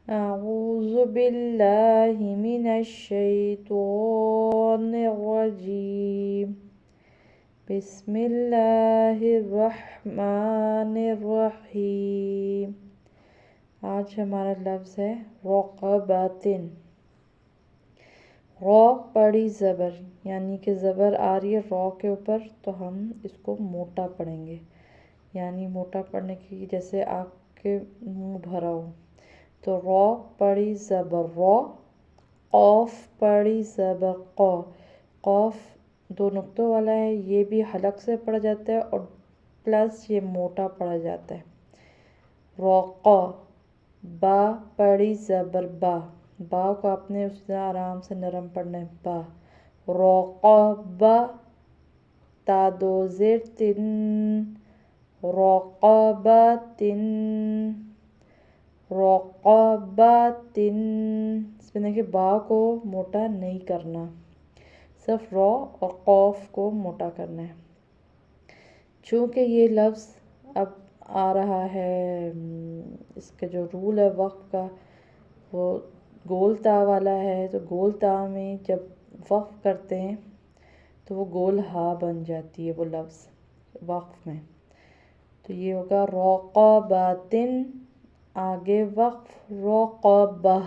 أعوذ بالله من الشيطان الرجيم بسم الله الرحمن الرحیم۔ آج ہمارا لفظ ہے رقبتن۔ را پڑی زبر، یعنی کہ زبر آ رہی ہے را کے اوپر تو ہم اس کو موٹا پڑھیں گے، یعنی موٹا پڑھنے کی جیسے آپ کے منہ بھرا ہو تو را پڑی زبر را، قاف پڑی زبر قا، قاف دو نقطوں والا ہے، یہ بھی حلق سے پڑھا جاتا ہے اور پلس یہ موٹا پڑھا جاتا ہے۔ روقا، با پڑی زبر با، با کو آپ نے اسی طرح آرام سے نرم پڑھنا ہے با۔ روقا با، تا دو زیر تن، رقبتن، رقبتن۔ اس میں دیکھیں با کو موٹا نہیں کرنا، صرف را اور قاف کو موٹا کرنا ہے۔ چونکہ یہ لفظ اب آ رہا ہے، اس کا جو رول ہے وقف کا وہ گول تا والا ہے، تو گول تا میں جب وقف کرتے ہیں تو وہ گول ہا بن جاتی ہے وہ لفظ وقف میں، تو یہ ہوگا رقبتن، آگے وقف رقبہ،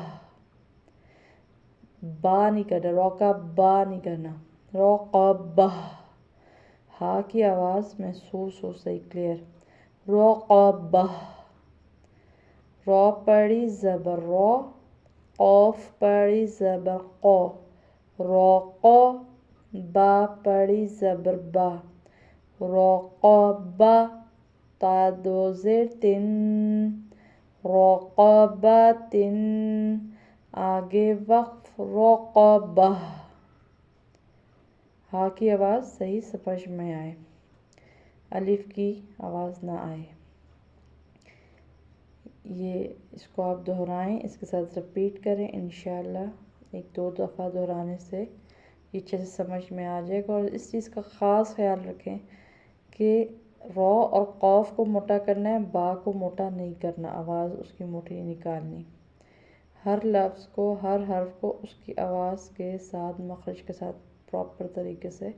با نہیں کرنا، رقبہ نہیں کرنا، رقبہ، ہا کی آواز محسوس ہو صحیح کلیئر، رقبہ۔ را پڑی زبر را، قاف پڑی زبر قا، راقا، با پڑی زبر با، راقبہ، تا دو زیر تن، رقبتن، آگے وقف رقبہ، ہا کی آواز صحیح سمجھ میں آئے، الف کی آواز نہ آئے۔ یہ اس کو آپ دہرائیں، اس کے ساتھ رپیٹ کریں، انشاءاللہ ایک دو دفعہ دہرانے سے یہ اچھے سے سمجھ میں آ جائے گا۔ اور اس چیز کا خاص خیال رکھیں کہ را اور قاف کو موٹا کرنا ہے، با کو موٹا نہیں کرنا، آواز اس کی موٹی نہیں نکالنی، ہر لفظ کو ہر حرف کو اس کی آواز کے ساتھ مخرج کے ساتھ پراپر طریقے سے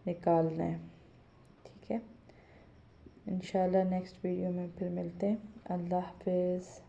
نکالنا ہے، ٹھیک ہے۔ انشاءاللہ نیکسٹ ویڈیو میں پھر ملتے ہیں، اللہ حافظ۔